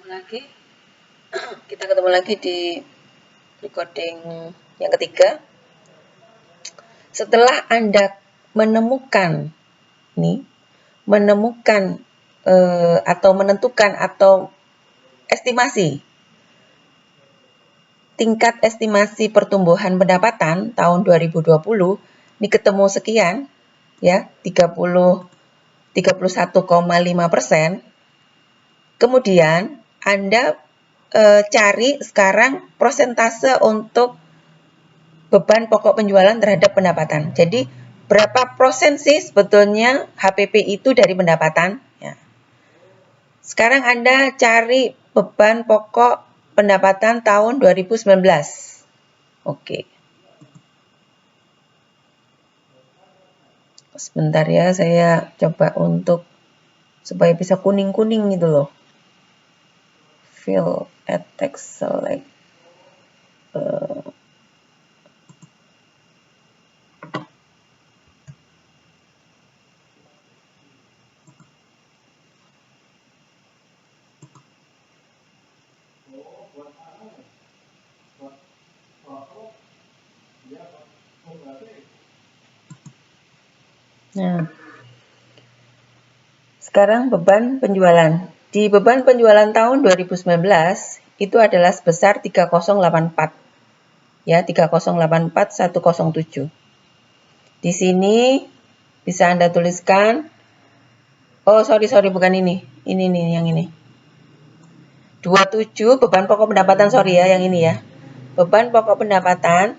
lagi. Kita ketemu lagi di recording yang ketiga. Setelah Anda menemukan atau menentukan atau estimasi tingkat estimasi pertumbuhan pendapatan tahun 2020 ini ketemu sekian ya, 31,5%. Kemudian Anda cari sekarang persentase untuk beban pokok penjualan terhadap pendapatan. Jadi berapa persen sih sebetulnya HPP itu dari pendapatan? Ya. Sekarang Anda cari beban pokok pendapatan tahun 2019. Oke. Sebentar ya, saya coba untuk supaya bisa kuning-kuning gitu loh. Fill at text select. Nah, sekarang beban penjualan. Di beban penjualan tahun 2019 itu adalah sebesar 3084. Ya, 3084.107. Di sini bisa Anda tuliskan, sorry bukan ini. Ini nih yang ini. 27 beban pokok pendapatan, sorry ya, yang ini ya. Beban pokok pendapatan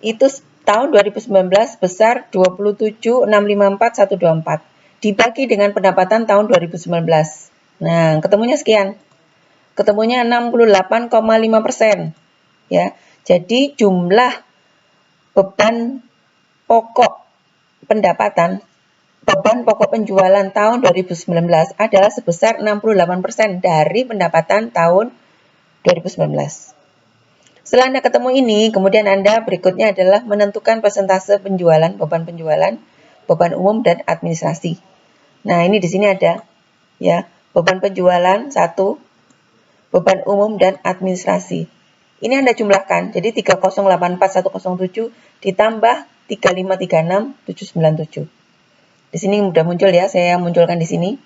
itu tahun 2019 sebesar 27.654.124 dibagi dengan pendapatan tahun 2019. Nah, ketemunya sekian. Ketemunya 68,5%. Ya. Jadi jumlah beban pokok pendapatan, beban pokok penjualan tahun 2019 adalah sebesar 68% dari pendapatan tahun 2019. Setelah Anda ketemu ini, kemudian Anda berikutnya adalah menentukan persentase penjualan, beban umum dan administrasi. Nah, ini di sini ada ya, beban penjualan 1, beban umum dan administrasi. Ini Anda jumlahkan. Jadi 3084.107 ditambah 3536.797. Di sini sudah muncul ya, saya munculkan di sini.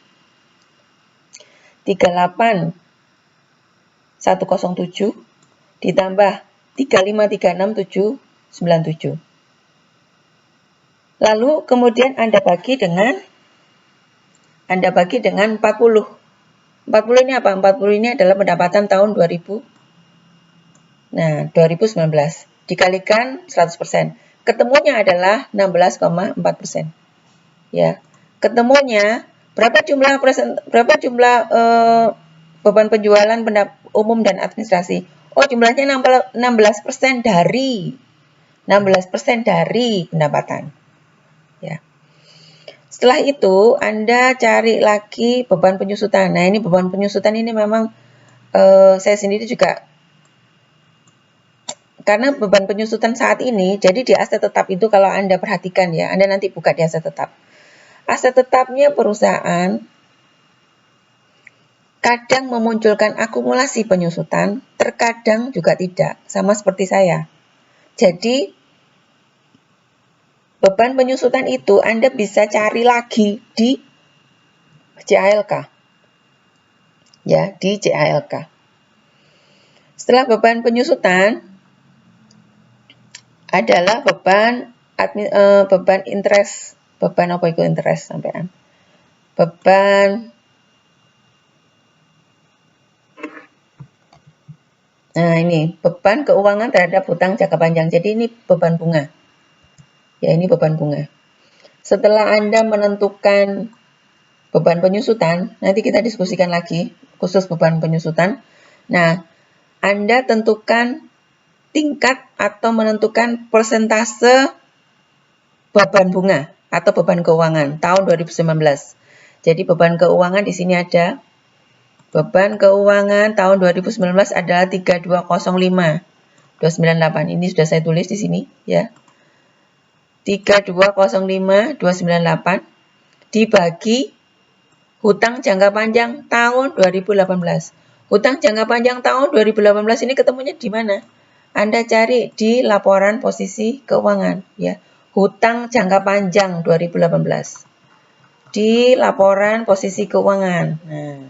38.107 ditambah 3536.797. Lalu kemudian Anda bagi dengan 40. 40 ini apa? 40 ini adalah pendapatan tahun 2019 dikalikan 100%. Ketemunya adalah 16,4%. Ya. Ketemunya berapa jumlah beban penjualan umum dan administrasi? Oh, jumlahnya 16% dari pendapatan. Ya. Setelah itu, Anda cari lagi beban penyusutan. Nah, ini beban penyusutan ini memang saya sendiri juga, karena beban penyusutan saat ini, jadi di aset tetap itu kalau Anda perhatikan ya, Anda nanti buka di aset tetap. Aset tetapnya perusahaan kadang memunculkan akumulasi penyusutan, terkadang juga tidak, sama seperti saya. Jadi, beban penyusutan itu Anda bisa cari lagi di CALK. Ya, di CALK. Setelah beban penyusutan adalah beban interest. Beban apa itu interest sampean? Nah, ini beban keuangan terhadap hutang jangka panjang. Jadi ini beban bunga. Ya, ini beban bunga. Setelah Anda menentukan beban penyusutan, nanti kita diskusikan lagi khusus beban penyusutan. Nah, Anda tentukan tingkat atau menentukan persentase beban bunga atau beban keuangan tahun 2019. Jadi beban keuangan di sini ada. Beban keuangan tahun 2019 adalah 3205.298. Ini sudah saya tulis di sini ya. 3205.298 dibagi hutang jangka panjang tahun 2018. Hutang jangka panjang tahun 2018 ini ketemunya di mana? Anda cari di laporan posisi keuangan ya. Hutang jangka panjang 2018. Di laporan posisi keuangan. Nah,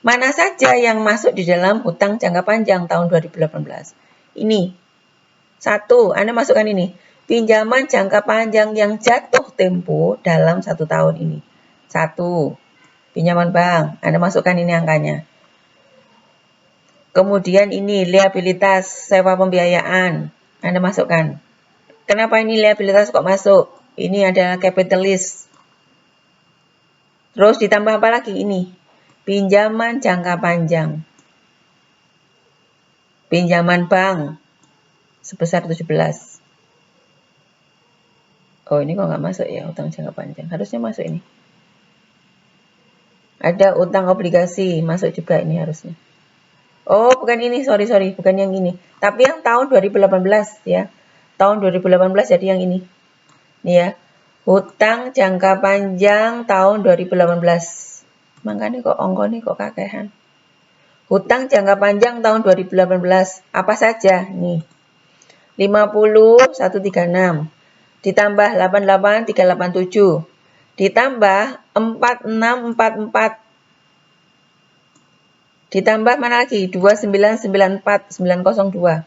mana saja yang masuk di dalam hutang jangka panjang tahun 2018? Ini. 1, Anda masukkan ini. Pinjaman jangka panjang yang jatuh tempo dalam 1 tahun ini. 1. Pinjaman bank. Anda masukkan ini angkanya. Kemudian ini liabilitas sewa pembiayaan. Anda masukkan. Kenapa ini liabilitas kok masuk? Ini adalah capitalis. Terus ditambah apa lagi ini? Pinjaman jangka panjang. Pinjaman bank sebesar 17. Oh, ini kok nggak masuk ya utang jangka panjang. Harusnya masuk ini. Ada utang obligasi, masuk juga ini harusnya. Oh, bukan ini, sorry, bukan yang ini. Tapi yang tahun 2018 ya. Tahun 2018 jadi yang ini. Nih ya. Hutang jangka panjang tahun 2018. Makanya kok ongkone kok kakehan. Hutang jangka panjang tahun 2018 apa saja? Nih. 50 136 ditambah 88 387 ditambah 4644 ditambah mana lagi? 2994 902.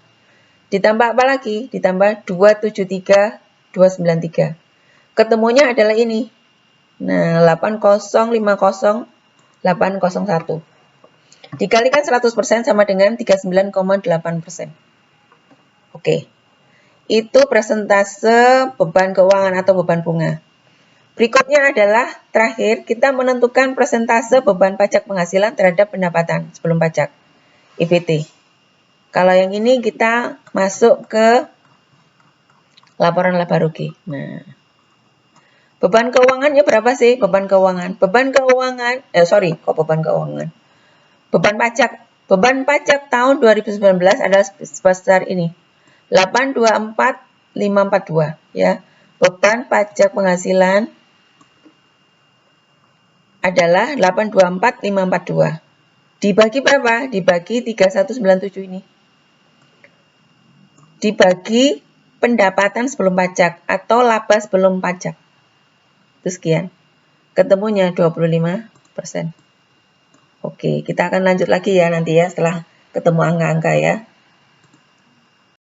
Ditambah apa lagi? Ditambah 273 293. Ketemunya adalah ini. Nah, 8050 801. Dikalikan 100% sama dengan 39,8%. Oke. Itu persentase beban keuangan atau beban bunga. Berikutnya adalah terakhir kita menentukan persentase beban pajak penghasilan terhadap pendapatan sebelum pajak (IPT). Kalau yang ini kita masuk ke laporan laba rugi. Nah, beban keuangannya berapa sih beban keuangan? Beban pajak. Beban pajak tahun 2019 adalah sebesar ini. 824542 ya. Beban pajak penghasilan adalah 824542. Dibagi berapa? Dibagi 3197 ini. Dibagi pendapatan sebelum pajak atau laba sebelum pajak. Itu sekian. Ketemunya 25%. Oke, kita akan lanjut lagi ya nanti ya setelah ketemu angka-angka ya.